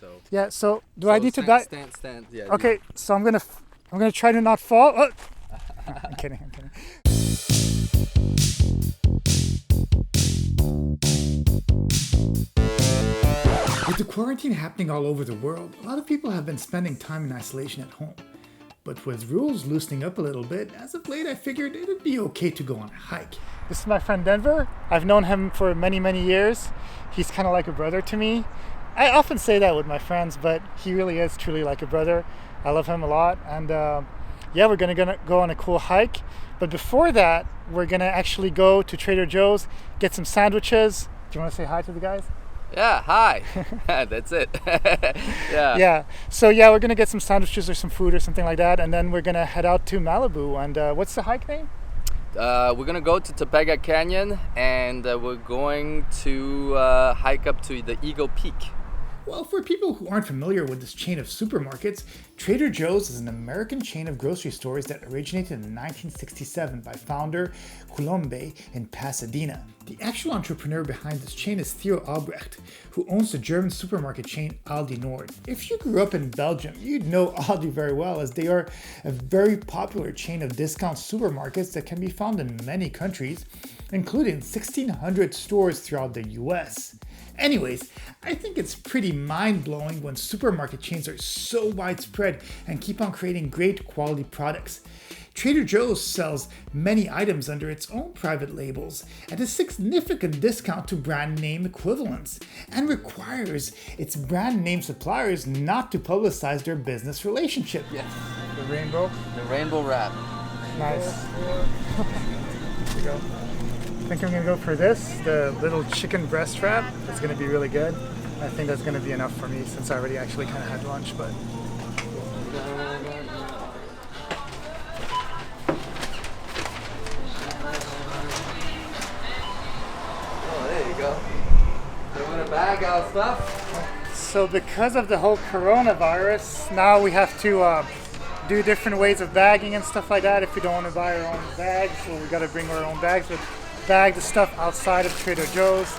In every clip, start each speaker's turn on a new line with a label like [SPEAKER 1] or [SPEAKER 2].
[SPEAKER 1] So
[SPEAKER 2] Yeah. So do I need to dive?
[SPEAKER 1] Stand. Yeah.
[SPEAKER 2] Okay. So I'm gonna try to not fall. Oh. I'm kidding. With the quarantine happening all over the world, a lot of people have been spending time in isolation at home. But with rules loosening up a little bit, as of late I figured it'd be okay to go on a hike. This is my friend Denver. I've known him for many, many years. He's kind of like a brother to me. I often say that with my friends, but he really is truly like a brother. I love him a lot. And yeah, we're gonna go on a cool hike. But before that, we're gonna actually go to Trader Joe's, get some sandwiches. Do you want to say hi to the guys?
[SPEAKER 1] Yeah. Hi. That's it. Yeah.
[SPEAKER 2] Yeah. So yeah, we're gonna get some sandwiches or some food or something like that, and then we're gonna head out to Malibu. And what's the hike name?
[SPEAKER 1] We're gonna go to Topanga Canyon, and we're going to hike up to the Eagle Peak.
[SPEAKER 2] Well, for people who aren't familiar with this chain of supermarkets, Trader Joe's is an American chain of grocery stores that originated in 1967 by founder Mullholland in Pasadena. The actual entrepreneur behind this chain is Theo Albrecht, who owns the German supermarket chain Aldi Nord. If you grew up in Belgium, you'd know Aldi very well, as they are a very popular chain of discount supermarkets that can be found in many countries, including 1,600 stores throughout the US. Anyways, I think it's pretty mind-blowing when supermarket chains are so widespread and keep on creating great quality products. Trader Joe's sells many items under its own private labels at a significant discount to brand name equivalents, and requires its brand name suppliers not to publicize their business relationship.
[SPEAKER 1] Yes.
[SPEAKER 2] The rainbow?
[SPEAKER 1] The rainbow wrap.
[SPEAKER 2] Nice. Here we go. I think I'm gonna go for this, the little chicken breast wrap. It's gonna be really good. I think that's gonna be enough for me since I already actually kind of had lunch, but.
[SPEAKER 1] Oh, there you go. You want to bag our stuff?
[SPEAKER 2] So because of the whole coronavirus, now we have to do different ways of bagging and stuff like that. If we don't want to buy our own bags, so we gotta bring our own bags. But bag the stuff outside of Trader Joe's.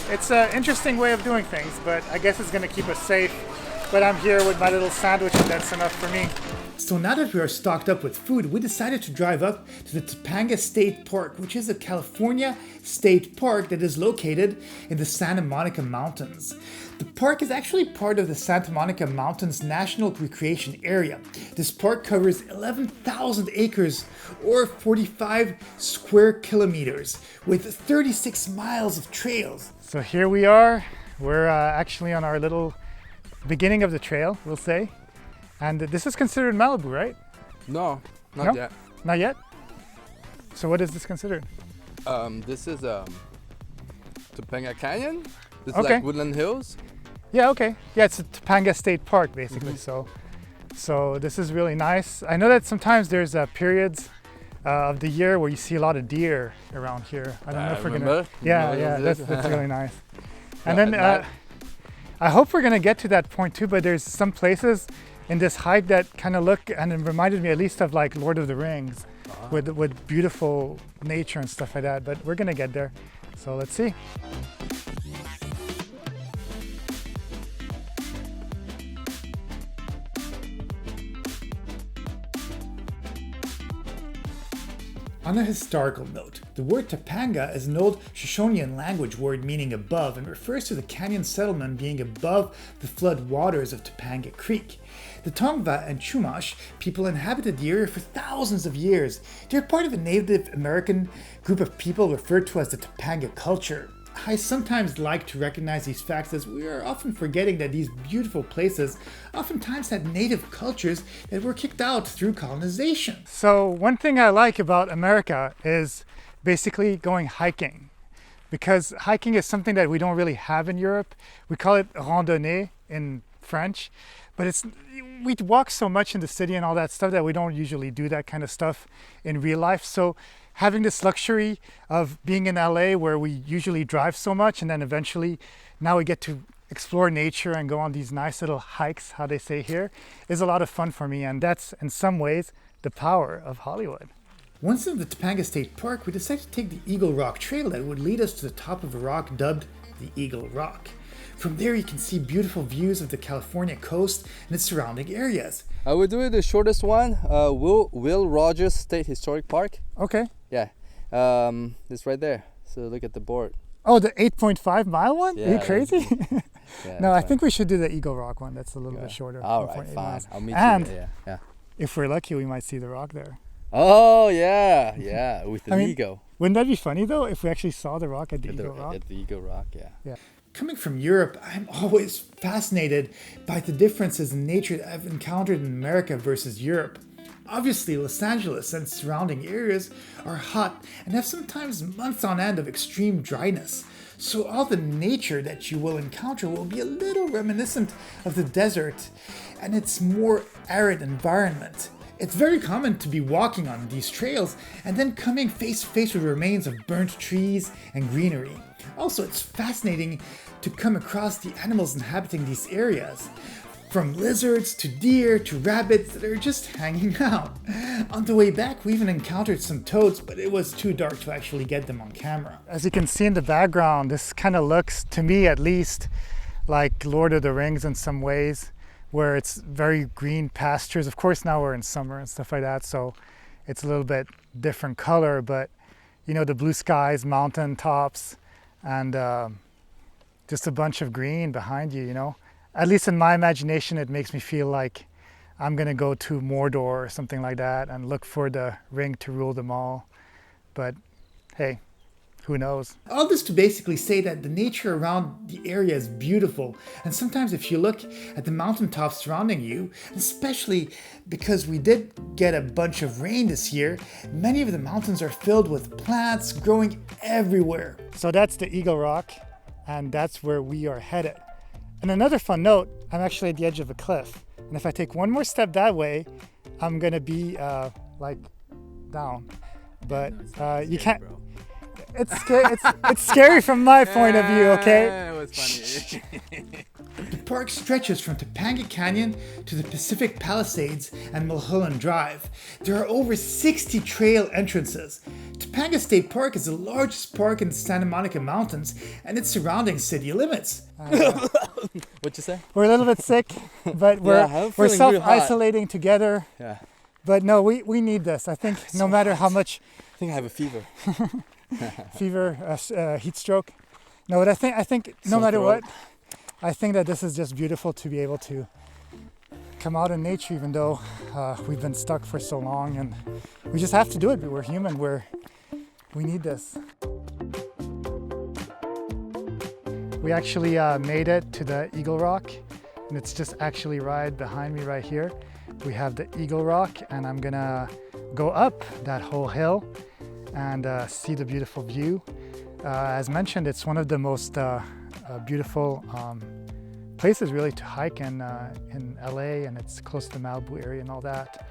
[SPEAKER 2] It's an interesting way of doing things, but I guess it's going to keep us safe. But I'm here with my little sandwich, and that's enough for me. So now that we are stocked up with food, we decided to drive up to the Topanga State Park, which is a California state park that is located in the Santa Monica Mountains. The park is actually part of the Santa Monica Mountains National Recreation Area. This park covers 11,000 acres or 45 square kilometers with 36 miles of trails. So here we are. We're actually on our little beginning of the trail, we'll say. And this is considered Malibu, right?
[SPEAKER 1] No, not yet.
[SPEAKER 2] Not yet? So what is this considered?
[SPEAKER 1] This is Topanga Canyon. This is
[SPEAKER 2] Okay.
[SPEAKER 1] like Woodland Hills.
[SPEAKER 2] Yeah, okay. Yeah, it's a Topanga State Park, basically. So this is really nice. I know that sometimes there's periods of the year where you see a lot of deer around here. I don't know if we're gonna. Yeah, that's really nice. And then I hope we're gonna get to that point too. But there's some places in this hike that kind of look, and it reminded me at least of like Lord of the Rings, with beautiful nature and stuff like that. But we're gonna get there. So let's see. On a historical note, the word Topanga is an old Shoshonean language word meaning above and refers to the canyon settlement being above the flood waters of Topanga Creek. The Tongva and Chumash people inhabited the area for thousands of years. They're part of a Native American group of people referred to as the Topanga Culture. I sometimes like to recognize these facts as we are often forgetting that these beautiful places oftentimes had native cultures that were kicked out through colonization. So one thing I like about America is basically going hiking, because hiking is something that we don't really have in Europe. We call it randonnée in French, but we walk so much in the city and all that stuff that we don't usually do that kind of stuff in real life. So having this luxury of being in LA where we usually drive so much, and then eventually now we get to explore nature and go on these nice little hikes, how they say here, is a lot of fun for me. And that's in some ways the power of Hollywood. Once in the Topanga State Park, we decided to take the Eagle Rock Trail that would lead us to the top of a rock dubbed the Eagle Rock. From there you can see beautiful views of the California coast and its surrounding areas.
[SPEAKER 1] We're doing the shortest one, Will Rogers State Historic Park.
[SPEAKER 2] Okay.
[SPEAKER 1] Yeah, it's right there. So look at the board.
[SPEAKER 2] Oh, the 8.5 mile one?
[SPEAKER 1] Yeah,
[SPEAKER 2] Are you crazy?
[SPEAKER 1] Yeah,
[SPEAKER 2] No, I think we should do the Eagle Rock one. That's a little bit shorter.
[SPEAKER 1] All right,
[SPEAKER 2] 1.8
[SPEAKER 1] fine.
[SPEAKER 2] miles.
[SPEAKER 1] I'll meet
[SPEAKER 2] And
[SPEAKER 1] you there. Yeah.
[SPEAKER 2] if we're lucky, we might see the rock there.
[SPEAKER 1] Oh yeah, with the Eagle.
[SPEAKER 2] Wouldn't that be funny though if we actually saw the rock at the Eagle Rock?
[SPEAKER 1] At the Eagle Rock, yeah.
[SPEAKER 2] Yeah. Coming from Europe, I'm always fascinated by the differences in nature that I've encountered in America versus Europe. Obviously, Los Angeles and surrounding areas are hot and have sometimes months on end of extreme dryness. So all the nature that you will encounter will be a little reminiscent of the desert and its more arid environment. It's very common to be walking on these trails and then coming face to face with remains of burnt trees and greenery. Also, it's fascinating to come across the animals inhabiting these areas. From lizards to deer to rabbits that are just hanging out. On the way back, we even encountered some toads, but it was too dark to actually get them on camera. As you can see in the background, this kind of looks, to me at least, like Lord of the Rings in some ways, where it's very green pastures. Of course, now we're in summer and stuff like that, so it's a little bit different color, but you know, the blue skies, mountain tops, and just a bunch of green behind you, you know. At least in my imagination, it makes me feel like I'm gonna go to Mordor or something like that and look for the ring to rule them all. But hey, who knows? All this to basically say that the nature around the area is beautiful. And sometimes if you look at the mountaintops surrounding you, especially because we did get a bunch of rain this year, many of the mountains are filled with plants growing everywhere. So that's the Eagle Rock, and that's where we are headed. And another fun note, I'm actually at the edge of a cliff. And if I take one more step that way, I'm gonna be like down. But you can't.
[SPEAKER 1] Bro.
[SPEAKER 2] It's scary. It's scary from my point of view. Okay.
[SPEAKER 1] It was funny.
[SPEAKER 2] The park stretches from Topanga Canyon to the Pacific Palisades and Mullholland Drive. There are over 60 trail entrances. Topanga State Park is the largest park in the Santa Monica Mountains and its surrounding city limits.
[SPEAKER 1] What'd you say?
[SPEAKER 2] We're a little bit sick, but we're self-isolating together.
[SPEAKER 1] Yeah.
[SPEAKER 2] But no, we need this. I think no matter how much.
[SPEAKER 1] I think I have a fever.
[SPEAKER 2] Heat stroke. No, but I think no matter what, I think that this is just beautiful to be able to come out in nature, even though we've been stuck for so long, and we just have to do it. We're human. We need this. We actually made it to the Eagle Rock, and it's just actually right behind me right here. We have the Eagle Rock, and I'm gonna go up that whole hill and see the beautiful view. As mentioned, it's one of the most beautiful places really to hike in LA, and it's close to the Malibu area and all that.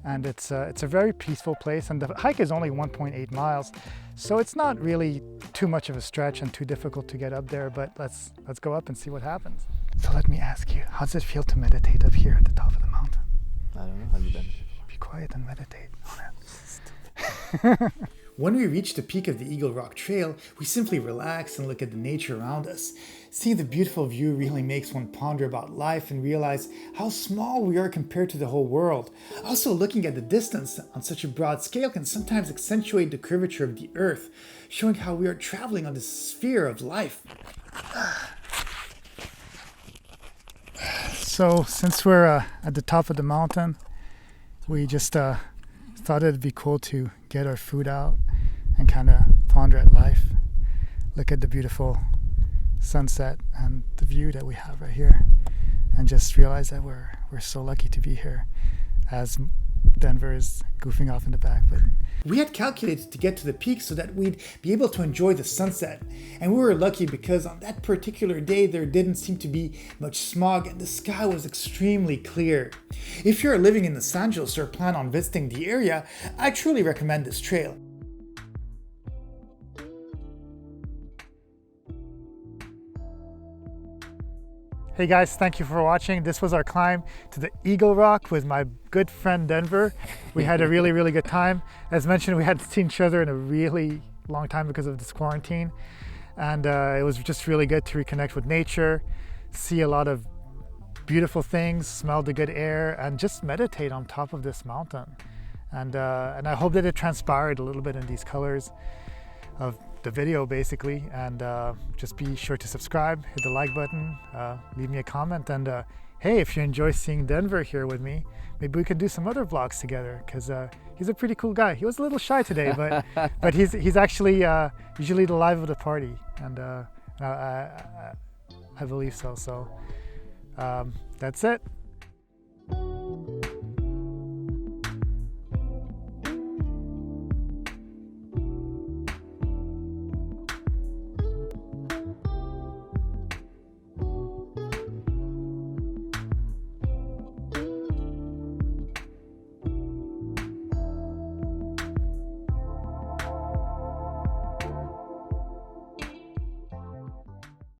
[SPEAKER 2] And it's a very peaceful place, and the hike is only 1.8 miles, so it's not really too much of a stretch and too difficult to get up there. But let's go up and see what happens. So let me ask you, how does it feel to meditate up here at the top of the mountain?
[SPEAKER 1] I don't know. Have you been?
[SPEAKER 2] Be quiet and meditate on it. When we reach the peak of the Eagle Rock Trail, we simply relax and look at the nature around us. Seeing the beautiful view really makes one ponder about life and realize how small we are compared to the whole world. Also, looking at the distance on such a broad scale can sometimes accentuate the curvature of the earth, showing how we are traveling on this sphere of life. So, since we're at the top of the mountain, we just thought it'd be cool to get our food out and kind of ponder at life, look at the beautiful sunset and the view that we have right here, and just realize that we're so lucky to be here, as Denver is goofing off in the back. But we had calculated to get to the peak so that we'd be able to enjoy the sunset, and we were lucky because on that particular day there didn't seem to be much smog and the sky was extremely clear. If you're living in Los Angeles or plan on visiting the area, I truly recommend this trail. Hey guys, thank you for watching. This was our climb to the Eagle Rock with my good friend Denver. We had a really good time. As mentioned, we hadn't seen each other in a really long time because of this quarantine. and it was just really good to reconnect with nature, see a lot of beautiful things, smell the good air, and just meditate on top of this mountain. And I hope that it transpired a little bit in these colors of the video, basically. And just be sure to subscribe, hit the like button, leave me a comment, and hey, if you enjoy seeing Denver here with me, maybe we could do some other vlogs together, because he's a pretty cool guy. He was a little shy today, but he's actually usually the life of the party, and I believe so. So that's it.